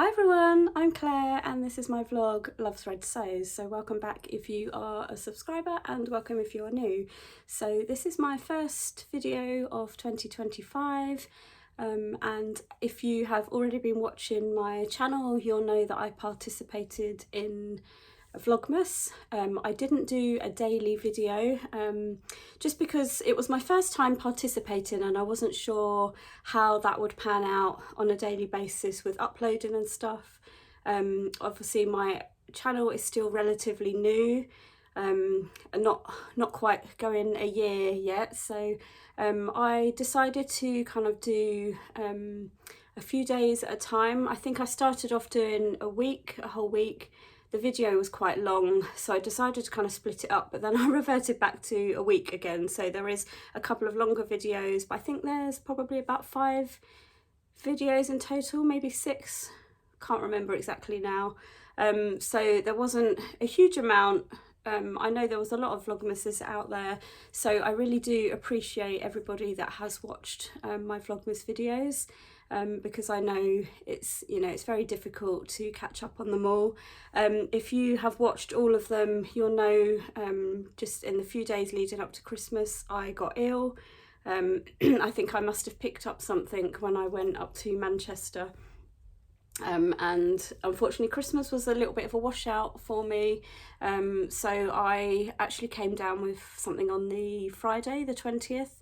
Hi everyone, I'm Claire and this is my vlog Loves Red Sews. So welcome back if you are a subscriber and welcome if you are new. So this is my first video of 2025 and if you have already been watching my channel you'll know that I participated in a Vlogmas. I didn't do a daily video just because it was my first time participating and I wasn't sure how that would pan out on a daily basis with uploading and stuff. Obviously my channel is still relatively new and not quite going a year yet, so I decided to kind of do a few days at a time. I think I started off doing a whole week. The video was quite long, so I decided to kind of split it up, but then I reverted back to a week again. So there is a couple of longer videos, but I think there's probably about 5 videos in total, maybe 6, can't remember exactly now. So there wasn't a huge amount. I know there was a lot of Vlogmases out there, so I really do appreciate everybody that has watched my Vlogmas videos. Because I know it's very difficult to catch up on them all. If you have watched all of them, you'll know just in the few days leading up to Christmas I got ill. I think I must have picked up something when I went up to Manchester. And unfortunately Christmas was a little bit of a washout for me, so I actually came down with something on the Friday the 20th.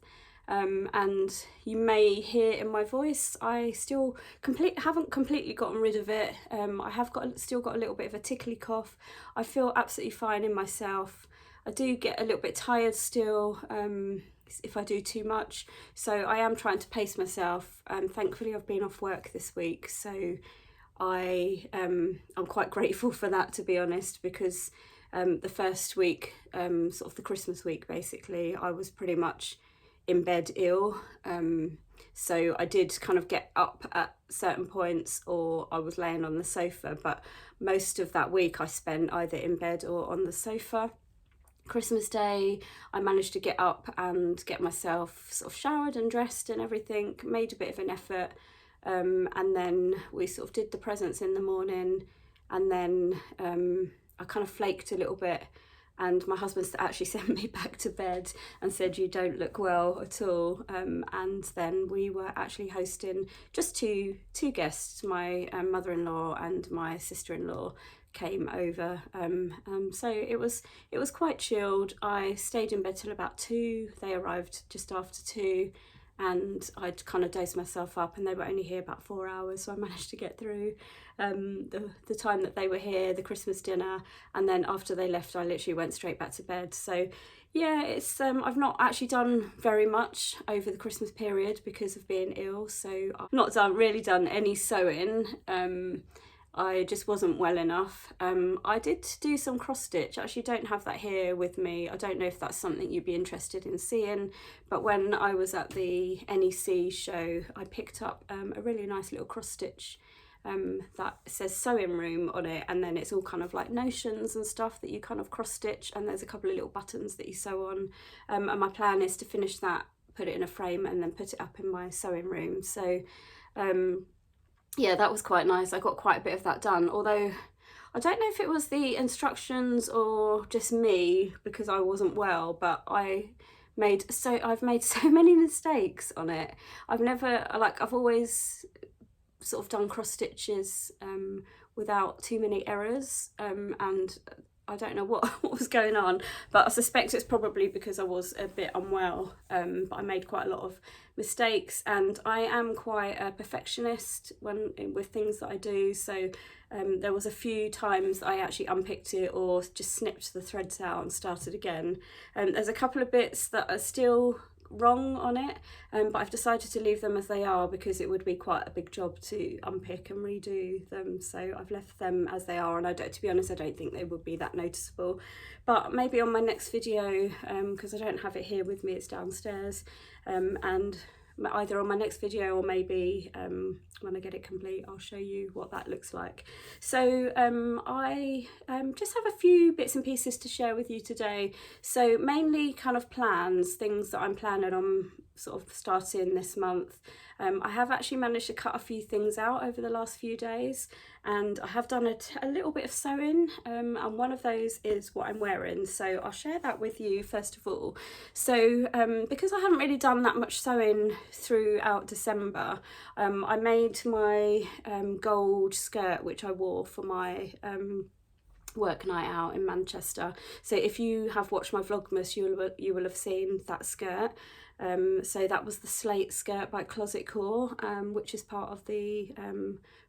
And you may hear in my voice I still haven't completely gotten rid of it. I have still got a little bit of a tickly cough. I feel absolutely fine in myself. I do get a little bit tired still if I do too much, so I am trying to pace myself, and thankfully I've been off work this week, so I'm quite grateful for that, to be honest, because the first week, sort of the Christmas week basically, I was pretty much in bed ill, so I did kind of get up at certain points or I was laying on the sofa, but most of that week I spent either in bed or on the sofa. Christmas Day I managed to get up and get myself sort of showered and dressed and everything, made a bit of an effort, and then we sort of did the presents in the morning, and then I kind of flaked a little bit. And my husband actually sent me back to bed and said, "You don't look well at all." And then we were actually hosting just two guests. My mother-in-law and my sister-in-law came over. So it was quite chilled. I stayed in bed till about 2. They arrived just after 2. And I'd kind of dosed myself up, and they were only here about 4 hours, so I managed to get through the time that they were here, the Christmas dinner, and then after they left I literally went straight back to bed. So yeah, it's I've not actually done very much over the Christmas period because of being ill, so I've not really done any sewing. I just wasn't well enough. I did do some cross stitch. I actually don't have that here with me. I don't know if that's something you'd be interested in seeing, but when I was at the NEC show I picked up a really nice little cross stitch that says sewing room on it, and then it's all kind of like notions and stuff that you kind of cross stitch, and there's a couple of little buttons that you sew on, and my plan is to finish that, put it in a frame and then put it up in my sewing room. So yeah, that was quite nice. I got quite a bit of that done, although I don't know if it was the instructions or just me because I wasn't well, but I've made so many mistakes on it. I've always sort of done cross stitches without too many errors, and I don't know what was going on, but I suspect it's probably because I was a bit unwell, but I made quite a lot of mistakes, and I am quite a perfectionist with things that I do, so there was a few times I actually unpicked it or just snipped the threads out and started again. There's a couple of bits that are still wrong on it, but I've decided to leave them as they are because it would be quite a big job to unpick and redo them, so I've left them as they are, and to be honest I don't think they would be that noticeable, but maybe on my next video, because I don't have it here with me, it's downstairs, and either on my next video or maybe when I get it complete I'll show you what that looks like. So I just have a few bits and pieces to share with you today. So mainly kind of plans, things that I'm planning on sort of starting this month. I have actually managed to cut a few things out over the last few days, and I have done a little bit of sewing, and one of those is what I'm wearing, so I'll share that with you first of all. So because I haven't really done that much sewing throughout December, I made my gold skirt which I wore for my work night out in Manchester. So if you have watched my Vlogmas, you will have seen that skirt. So that was the slate skirt by Closet Core, which is part of the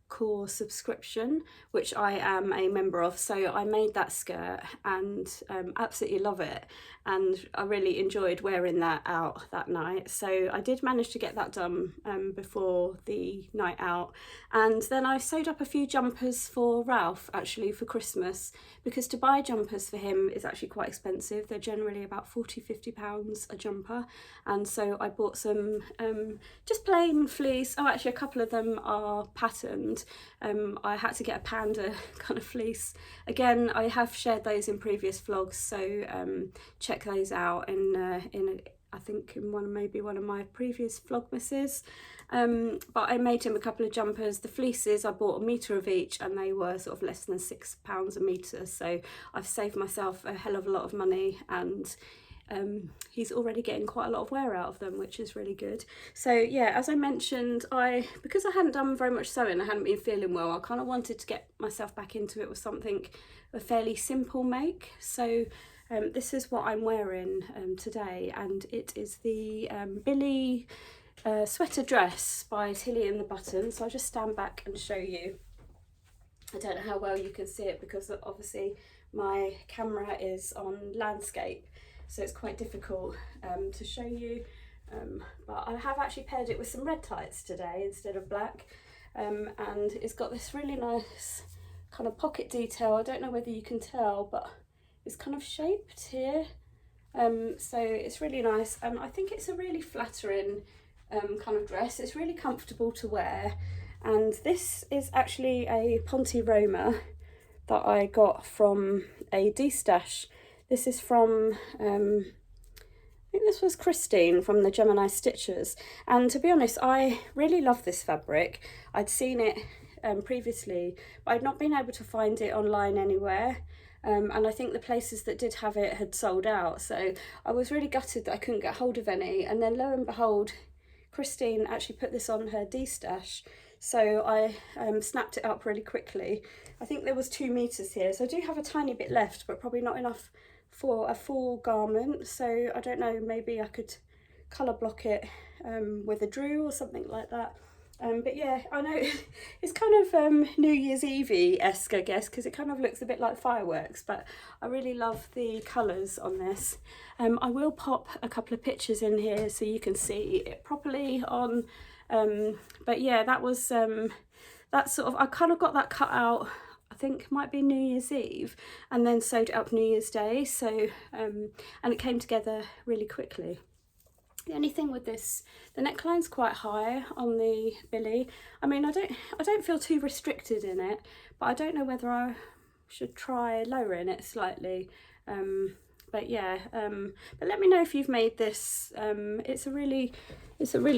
Core subscription, which I am a member of. So I made that skirt and absolutely love it, and I really enjoyed wearing that out that night. So I did manage to get that done before the night out, and then I sewed up a few jumpers for Ralph actually for Christmas, because to buy jumpers for him is actually quite expensive. They're generally about £40–50 a jumper, and so I bought some just plain fleece. Oh, actually a couple of them are patterned. I had to get a panda kind of fleece. Again, I have shared those in previous vlogs, so check those out in I think in maybe one of my previous vlogmases. But I made him a couple of jumpers. The fleeces, I bought a metre of each, and they were sort of less than £6 a metre, so I've saved myself a hell of a lot of money, and he's already getting quite a lot of wear out of them, which is really good. So yeah, as I mentioned, because I hadn't done very much sewing, I hadn't been feeling well, I kind of wanted to get myself back into it with something, a fairly simple make. So this is what I'm wearing today, and it is the Billie sweater dress by Tilly and the Buttons. So I'll just stand back and show you. I don't know how well you can see it because obviously my camera is on landscape, so it's quite difficult to show you, but I have actually paired it with some red tights today instead of black, and it's got this really nice kind of pocket detail. I don't know whether you can tell, but it's kind of shaped here, so it's really nice, and I think it's a really flattering kind of dress. It's really comfortable to wear, and this is actually a Ponte Roma that I got from a D-stash. This is from, I think this was Christine from the Gemini Stitchers, and to be honest, I really love this fabric. I'd seen it previously, but I'd not been able to find it online anywhere, and I think the places that did have it had sold out, so I was really gutted that I couldn't get hold of any. And then lo and behold, Christine actually put this on her D-stash, so I snapped it up really quickly. I think there was 2 meters here, so I do have a tiny bit left, but probably not enough for a full garment. So I don't know, maybe I could colour block it with a Drew or something like that. But yeah, I know it's kind of New Year's Eve-esque, I guess, because it kind of looks a bit like fireworks, but I really love the colours on this. I will pop a couple of pictures in here so you can see it properly on, but yeah, that was, that sort of, I kind of got that cut out, I think might be New Year's Eve, and then sewed it up New Year's Day, so, and it came together really quickly. The only thing with this, the neckline's quite high on the Billie. I mean, I don't feel too restricted in it, but I don't know whether I should try lowering it slightly. But yeah, but let me know if you've made this. It's a really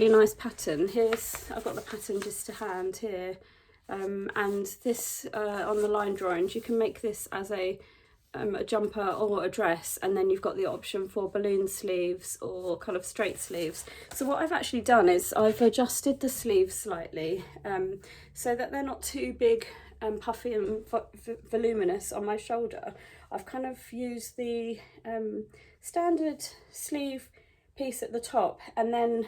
nice pattern. I've got the pattern just to hand here, and this on the line drawings, you can make this as a jumper or a dress, and then you've got the option for balloon sleeves or kind of straight sleeves. So what I've actually done is I've adjusted the sleeves slightly so that they're not too big and puffy and voluminous on my shoulder. I've kind of used the standard sleeve piece at the top, and then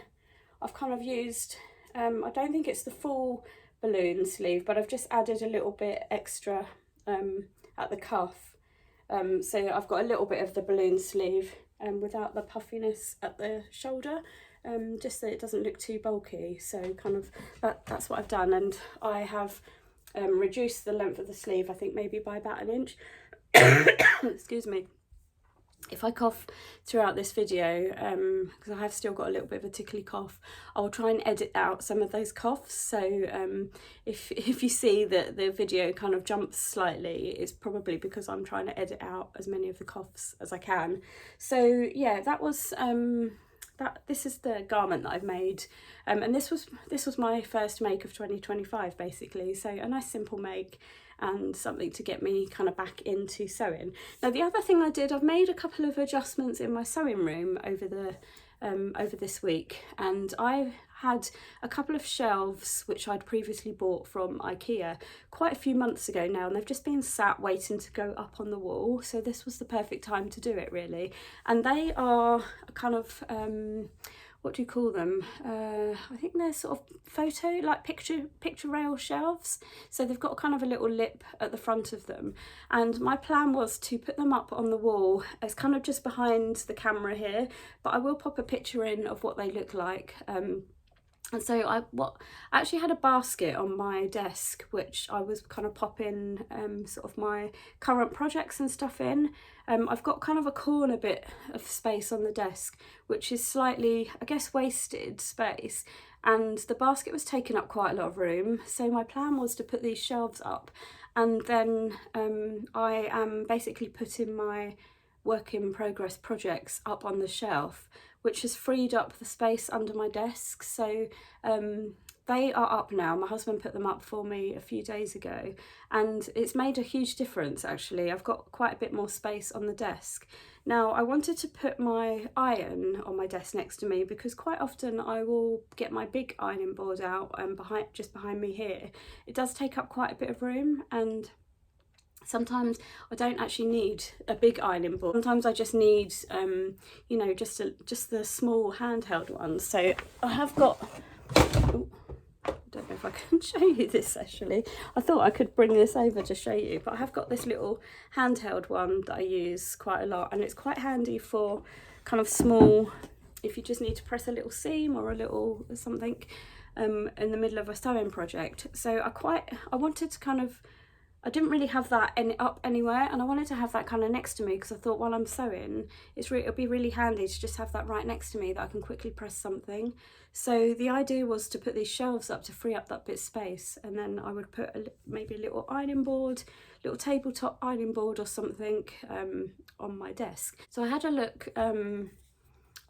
I've kind of used, I don't think it's the full balloon sleeve, but I've just added a little bit extra at the cuff. So I've got a little bit of the balloon sleeve without the puffiness at the shoulder, just so it doesn't look too bulky. So kind of that's what I've done, and I have reduced the length of the sleeve, I think maybe by about 1 inch. Excuse me. if I cough throughout this video, because I have still got a little bit of a tickly cough, I will try and edit out some of those coughs. So if you see that the video kind of jumps slightly, it's probably because I'm trying to edit out as many of the coughs as I can. So yeah, that was this is the garment that I've made, and this was my first make of 2025 basically. So a nice simple make and something to get me kind of back into sewing. Now the other thing I did, I've made a couple of adjustments in my sewing room over this week, and I had a couple of shelves which I'd previously bought from IKEA quite a few months ago now, and they've just been sat waiting to go up on the wall, so this was the perfect time to do it really. And they are kind of what do you call them? I think they're sort of photo, like picture rail shelves. So they've got kind of a little lip at the front of them. And my plan was to put them up on the wall as kind of just behind the camera here, but I will pop a picture in of what they look like. And so I actually had a basket on my desk which I was kind of popping sort of my current projects and stuff in. I've got kind of a corner bit of space on the desk which is slightly, I guess, wasted space, and the basket was taking up quite a lot of room. So my plan was to put these shelves up, and then I am basically putting my work in progress projects up on the shelf, which has freed up the space under my desk. So they are up now. My husband put them up for me a few days ago, and it's made a huge difference actually. I've got quite a bit more space on the desk. Now I wanted to put my iron on my desk next to me, because quite often I will get my big ironing board out and just behind me here. It does take up quite a bit of room, and sometimes I don't actually need a big ironing board. Sometimes I just need, you know, just the small handheld ones. So I have got, oh, I don't know if I can show you this actually. I thought I could bring this over to show you, but I have got this little handheld one that I use quite a lot, and it's quite handy for kind of small, if you just need to press a little seam or a little something in the middle of a sewing project. So I wanted to kind of, I didn't really have that up anywhere, and I wanted to have that kind of next to me, because I thought while I'm sewing it'll be really handy to just have that right next to me that I can quickly press something. So the idea was to put these shelves up to free up that bit of space, and then I would put maybe a little ironing board, little tabletop ironing board or something on my desk. So I had a look.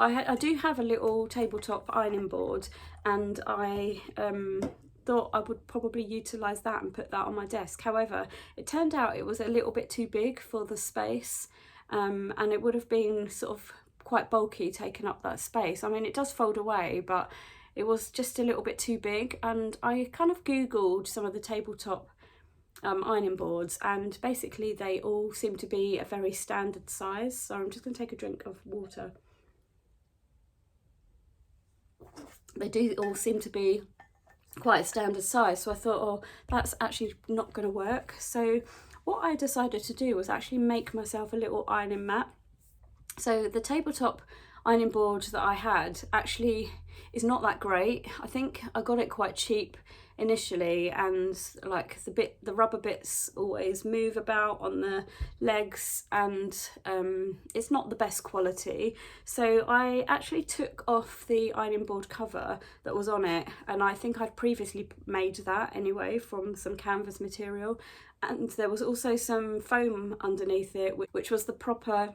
I do have a little tabletop ironing board, and I thought I would probably utilise that and put that on my desk. However, it turned out it was a little bit too big for the space, and it would have been sort of quite bulky taking up that space. I mean, it does fold away, but it was just a little bit too big. And I kind of googled some of the tabletop ironing boards, and basically they all seem to be a very standard size. So I'm just going to take a drink of water. They do all seem to be quite a standard size, so I thought, oh, that's actually not going to work. So what I decided to do was actually make myself a little ironing mat. So the tabletop ironing board that I had actually is not that great. I think I got it quite cheap initially, and like the rubber bits always move about on the legs, and it's not the best quality. So I actually took off the ironing board cover that was on it, and I think I'd previously made that anyway from some canvas material, and there was also some foam underneath it, which was the proper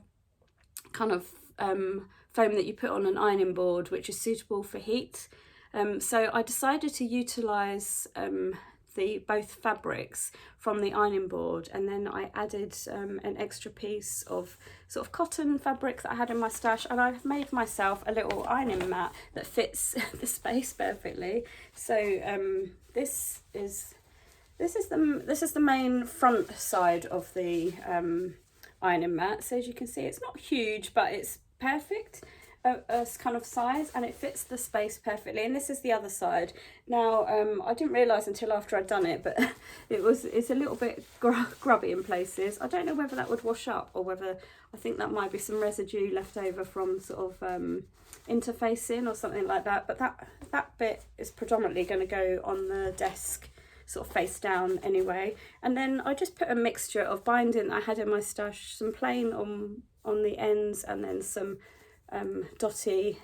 kind of foam that you put on an ironing board, which is suitable for heat. So I decided to utilise both fabrics from the ironing board, and then I added an extra piece of sort of cotton fabric that I had in my stash, and I've made myself a little ironing mat that fits the space perfectly. So this is the main front side of the ironing mat. So as you can see, it's not huge, but it's perfect as kind of size, and it fits the space perfectly. And this is the other side. Now I didn't realise until after I'd done it, but it's a little bit grubby in places. I don't know whether that would wash up, or whether, I think that might be some residue left over from sort of interfacing or something like that. But that bit is predominantly going to go on the desk, sort of face down anyway. And then I just put a mixture of binding that I had in my stash, some plain on on the ends, and then some dotty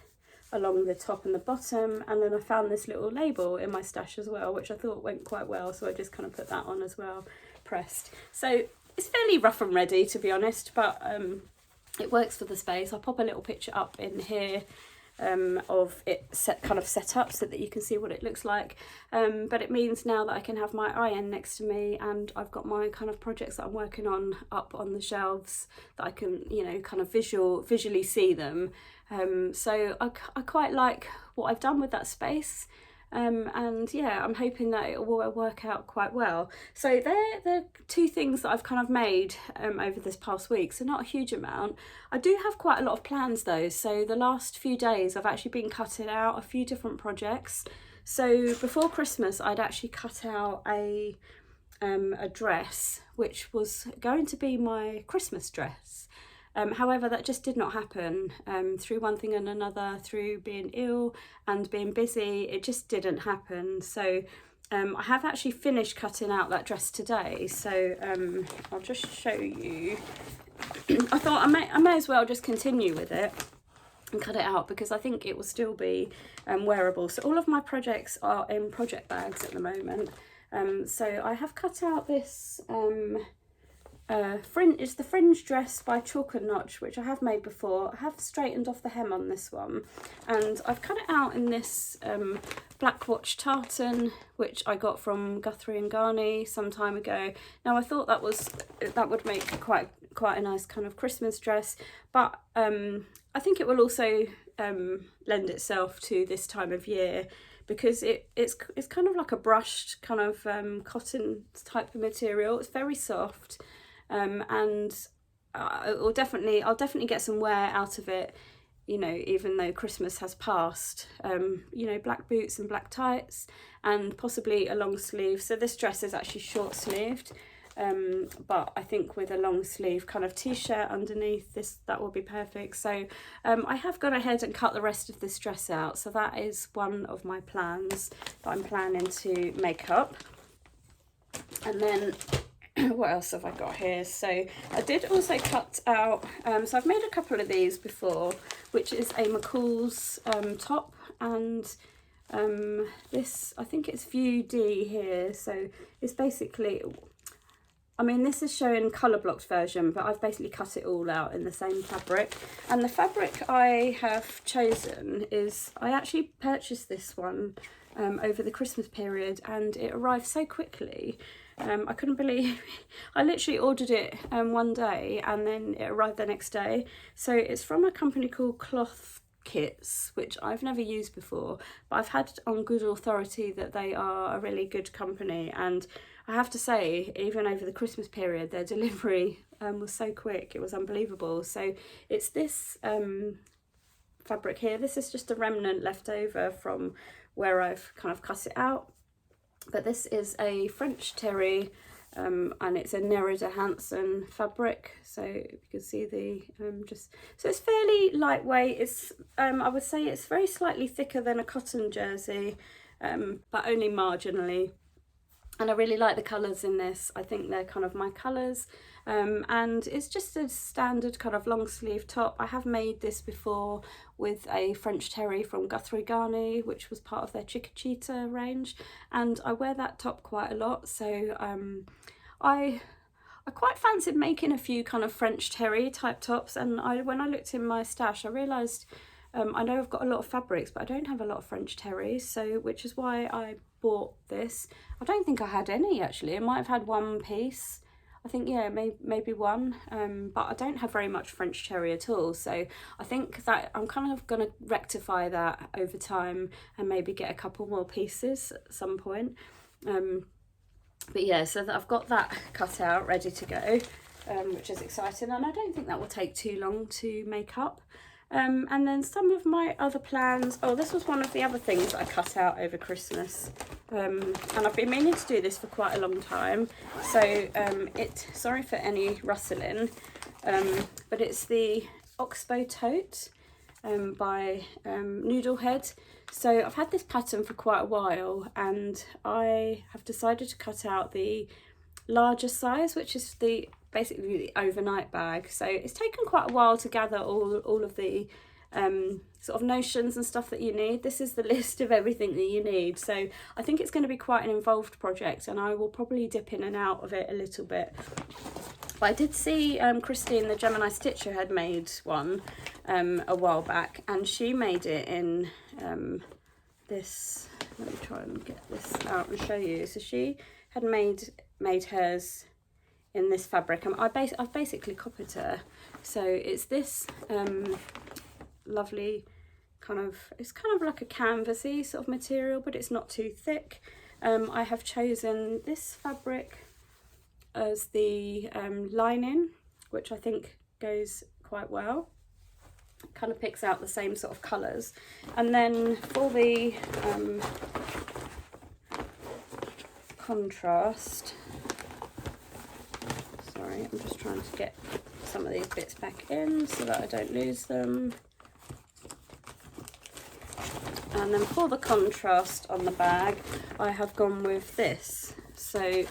along the top and the bottom. And then I found this little label in my stash as well, which I thought went quite well, so I just kind of put that on as well, pressed. So it's fairly rough and ready, to be honest, but it works for the space. I'll pop a little picture up in here of it set up so that you can see what it looks like, but it means now that I can have my iron next to me, and I've got my kind of projects that I'm working on up on the shelves that I can, you know, kind of visually see them. So I quite like what I've done with that space. And yeah, I'm hoping that it will work out quite well. So they're the two things that I've kind of made over this past week, so not a huge amount. I do have quite a lot of plans though, so the last few days I've actually been cutting out a few different projects. So before Christmas I'd actually cut out a dress which was going to be my Christmas dress. However, that just did not happen through one thing and another, through being ill and being busy. It just didn't happen. So I have actually finished cutting out that dress today. So I'll just show you. I thought I may as well just continue with it and cut it out, because I think it will still be wearable. So all of my projects are in project bags at the moment. So I have cut out this it's the fringe dress by Chalk and Notch, which I have made before. I have straightened off the hem on this one, and I've cut it out in this black watch tartan, which I got from Guthrie and Garney some time ago. Now I thought that would make quite a nice kind of Christmas dress, but I think it will also lend itself to this time of year, because it's kind of like a brushed kind of cotton type of material. It's very soft. And I'll definitely get some wear out of it, you know, even though Christmas has passed. You know, black boots and black tights, and possibly a long sleeve. So this dress is actually short sleeved, but I think with a long sleeve kind of t-shirt underneath this, that will be perfect. So I have gone ahead and cut the rest of this dress out, so that is one of my plans that I'm planning to make up. And then what else have I got here? So I did also cut out, so I've made a couple of these before, which is a McCalls top, and this, I think it's View D here. So it's basically, I mean, this is showing colour blocked version, but I've basically cut it all out in the same fabric. And the fabric I have chosen is, I actually purchased this one over the Christmas period, and it arrived so quickly. I couldn't believe I literally ordered it one day and then it arrived the next day. So it's from a company called Cloth Kits, which I've never used before, but I've had on good authority that they are a really good company. And I have to say, even over the Christmas period, their delivery was so quick, it was unbelievable. So it's this fabric here. This is just a remnant left over from where I've kind of cut it out. But this is a French terry, and it's a Nerida Hansen fabric. So you can see the so it's fairly lightweight. It's I would say it's very slightly thicker than a cotton jersey, but only marginally. And I really like the colours in this. I think they're kind of my colours. And it's just a standard kind of long sleeve top. I have made this before with a French terry from Guthrie Garney, which was part of their Chiquita range, and I wear that top quite a lot. So I quite fancied making a few kind of French terry type tops, and when I looked in my stash I realised I know I've got a lot of fabrics, but I don't have a lot of French terry, so which is why I bought this. I don't think I had any actually. I might have had one piece. I think, yeah, maybe one, but I don't have very much French terry at all. So I think that I'm kind of going to rectify that over time and maybe get a couple more pieces at some point. But yeah, so that I've got that cut out, ready to go, which is exciting. And I don't think that will take too long to make up. And then some of my other plans, oh, this was one of the other things that I cut out over Christmas, and I've been meaning to do this for quite a long time, so sorry for any rustling, but it's the Oxbow tote by Noodlehead. So I've had this pattern for quite a while, and I have decided to cut out the larger size, which is basically the overnight bag. So it's taken quite a while to gather all of the sort of notions and stuff that you need. This is the list of everything that you need. So I think it's going to be quite an involved project, and I will probably dip in and out of it a little bit. But I did see Christine, the Gemini Stitcher, had made one a while back, and she made it in this, let me try and get this out and show you. So she had made hers in this fabric, and I've basically copied her. So it's this lovely it's kind of like a canvasy sort of material, but it's not too thick. I have chosen this fabric as the lining, which I think goes quite well. Kind of picks out the same sort of colours. And then for the contrast, sorry, I'm just trying to get some of these bits back in so that I don't lose them. And then for the contrast on the bag, I have gone with this. So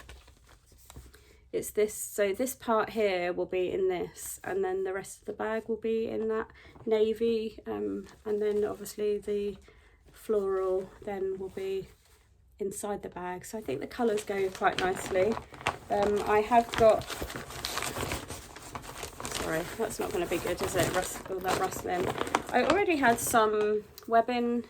it's this, so this part here will be in this, and then the rest of the bag will be in that navy, and then obviously the floral then will be inside the bag. So I think the colours go quite nicely. I have got, sorry, that's not going to be good, is it? All that rustling. I already had some webbing.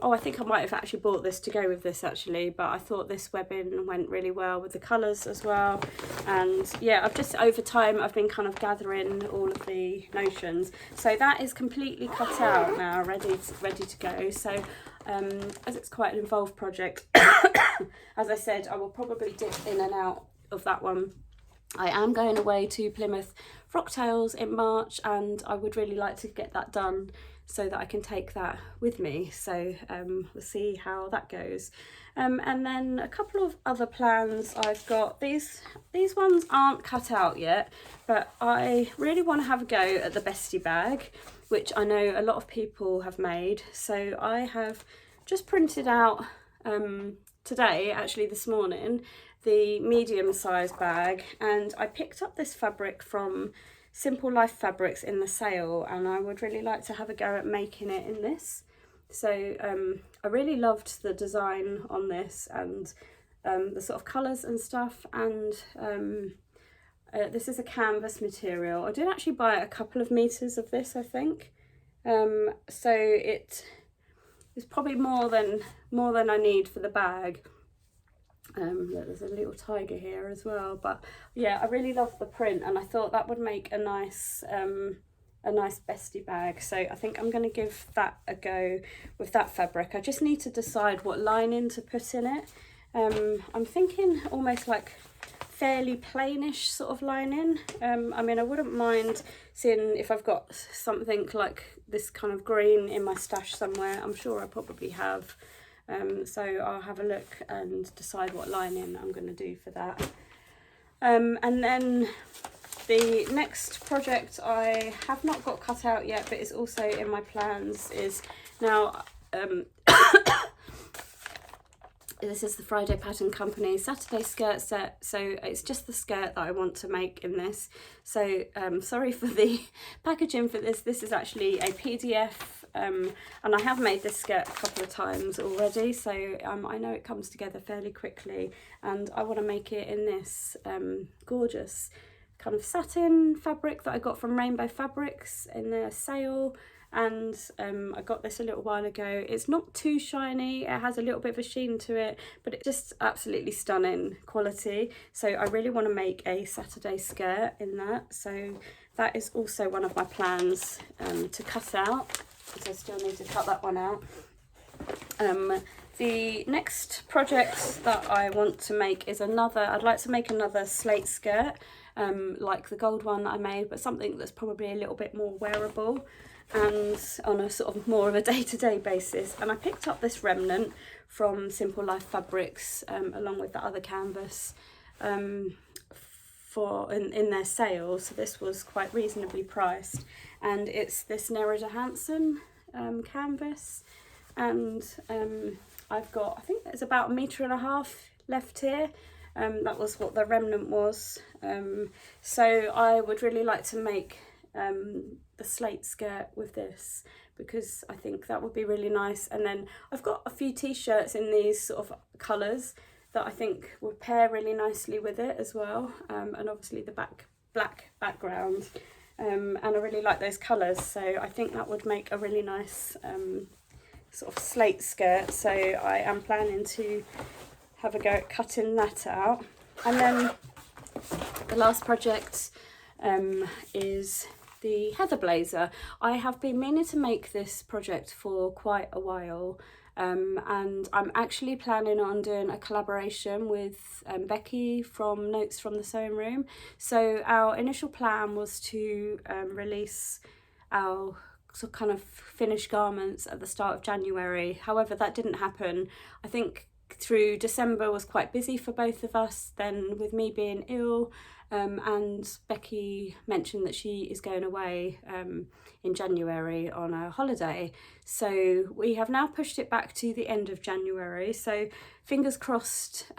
Oh, I think I might have actually bought this to go with this actually, but I thought this webbing went really well with the colours as well. And yeah, I've just over time I've been kind of gathering all of the notions. So that is completely cut out now, ready to go. So as it's quite an involved project, as I said, I will probably dip in and out of that one. I am going away to Plymouth Frocktails in March, and I would really like to get that done so that I can take that with me. So we'll see how that goes. And then a couple of other plans I've got. These ones aren't cut out yet, but I really want to have a go at the Bestie bag, which I know a lot of people have made. So I have just printed out today, actually this morning, the medium size bag, and I picked up this fabric from Simple Life Fabrics in the sale, and I would really like to have a go at making it in this. So I really loved the design on this, and the sort of colours and stuff, and this is a canvas material. I did actually buy a couple of meters of this, I think, so it is probably more than I need for the bag. Look, there's a little tiger here as well, but yeah, I really love the print, and I thought that would make a nice Bestie bag. So I think I'm going to give that a go with that fabric. I just need to decide what lining to put in it. I'm thinking almost like fairly plainish sort of lining. I mean, I wouldn't mind seeing if I've got something like this kind of green in my stash somewhere. I'm sure I probably have. So I'll have a look and decide what lining I'm going to do for that. And then the next project I have not got cut out yet, but is also in my plans, is now this is the Friday Pattern Company Saturday skirt set. So it's just the skirt that I want to make in this. So sorry for the packaging for this. This is actually a PDF, and I have made this skirt a couple of times already. So I know it comes together fairly quickly, and I want to make it in this gorgeous kind of satin fabric that I got from Rainbow Fabrics in their sale. And I got this a little while ago. It's not too shiny, it has a little bit of a sheen to it, but it's just absolutely stunning quality. So I really want to make a Saturday skirt in that. So that is also one of my plans to cut out, because I still need to cut that one out. The next project that I want to make is I'd like to make another slate skirt, like the gold one that I made, but something that's probably a little bit more wearable and on a sort of more of a day-to-day basis. And I picked up this remnant from Simple Life Fabrics along with the other canvas in their sale. So this was quite reasonably priced, and it's this Nerida Hansen canvas, and I've got, I think there's about 1.5 meters left here. That was what the remnant was. So I would really like to make the slate skirt with this, because I think that would be really nice. And then I've got a few t-shirts in these sort of colours that I think would pair really nicely with it as well, and obviously the black background, and I really like those colours, so I think that would make a really nice sort of slate skirt. So I am planning to have a go at cutting that out. And then the last project is the heather blazer. I have been meaning to make this project for quite a while, and I'm actually planning on doing a collaboration with Becky from Notes from the Sewing Room. So our initial plan was to release our sort of kind of finished garments at the start of January. However, that didn't happen. I think through December was quite busy for both of us, then with me being ill, and Becky mentioned that she is going away in January on a holiday. So we have now pushed it back to the end of January. So fingers crossed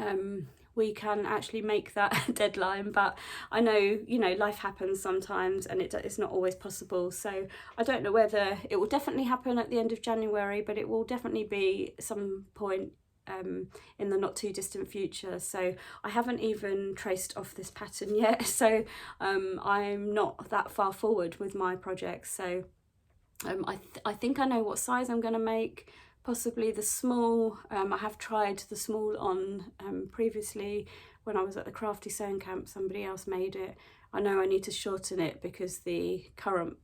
we can actually make that deadline, but I know, you know, life happens sometimes and it's not always possible. So I don't know whether it will definitely happen at the end of January, but it will definitely be some point in the not too distant future. So I haven't even traced off this pattern yet, so I'm not that far forward with my project. So I think I know what size I'm going to make, possibly the small. I have tried the small on previously when I was at the Crafty Sewing Camp. Somebody else made it. I know I need to shorten it because the current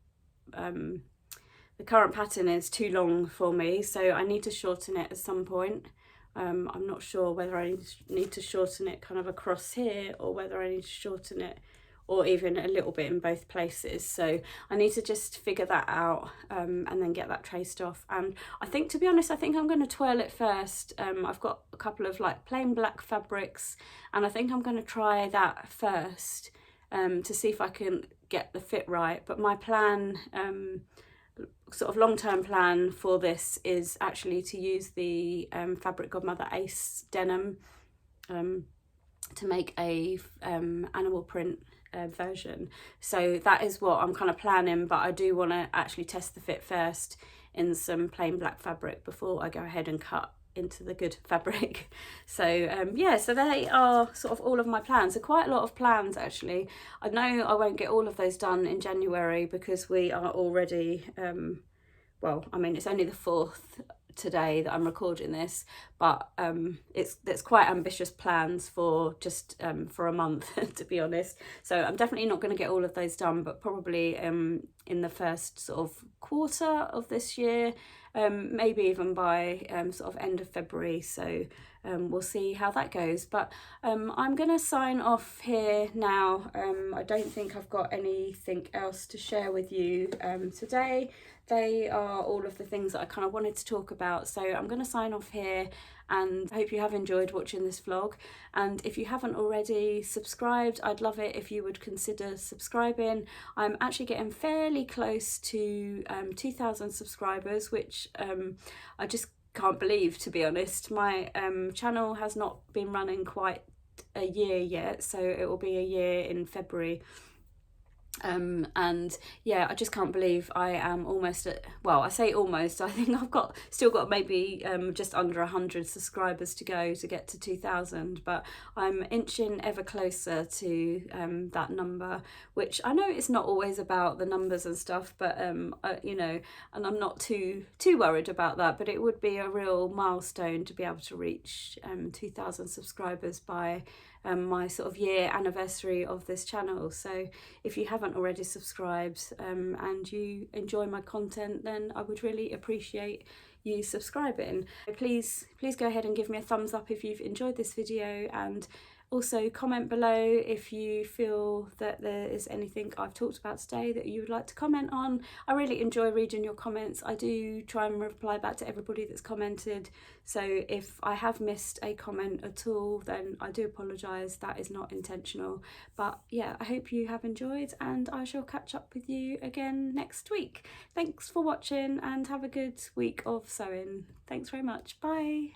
pattern is too long for me, so I need to shorten it at some point. I'm not sure whether I need to shorten it kind of across here, or whether I need to shorten it or even a little bit in both places. So I need to just figure that out and then get that traced off. And I think, to be honest, I think I'm going to twirl it first. I've got a couple of like plain black fabrics, and I think I'm going to try that first to see if I can get the fit right. But my plan, sort of long-term plan for this, is actually to use the Fabric Godmother Ace denim to make a animal print version. So that is what I'm kind of planning, but I do want to actually test the fit first in some plain black fabric before I go ahead and cut into the good fabric. So yeah, so they are sort of all of my plans. So quite a lot of plans actually. I know I won't get all of those done in January because we are already well, I mean, it's only the 4th today that I'm recording this, but it's quite ambitious plans for just for a month to be honest. So I'm definitely not going to get all of those done, but probably in the first sort of quarter of this year, maybe even by sort of end of February. So we'll see how that goes. But I'm going to sign off here now. I don't think I've got anything else to share with you today. They are all of the things that I kind of wanted to talk about. So I'm going to sign off here, and I hope you have enjoyed watching this vlog. And if you haven't already subscribed, I'd love it if you would consider subscribing. I'm actually getting fairly close to 2,000 subscribers, which I just can't believe, to be honest. My channel has not been running quite a year yet, so it will be a year in February. And yeah, I just can't believe I am almost at, well, I say almost, I think I've still got maybe just under 100 subscribers to go to get to 2,000, but I'm inching ever closer to that number, which I know it's not always about the numbers and stuff, but you know, and I'm not too worried about that, but it would be a real milestone to be able to reach 2,000 subscribers by my sort of year anniversary of this channel. So if you haven't already subscribed and you enjoy my content, then I would really appreciate you subscribing. Please go ahead and give me a thumbs up if you've enjoyed this video, and also comment below if you feel that there is anything I've talked about today that you would like to comment on. I really enjoy reading your comments. I do try and reply back to everybody that's commented, so if I have missed a comment at all, then I do apologise. That is not intentional. But yeah, I hope you have enjoyed, and I shall catch up with you again next week. Thanks for watching and have a good week of sewing. Thanks very much. Bye.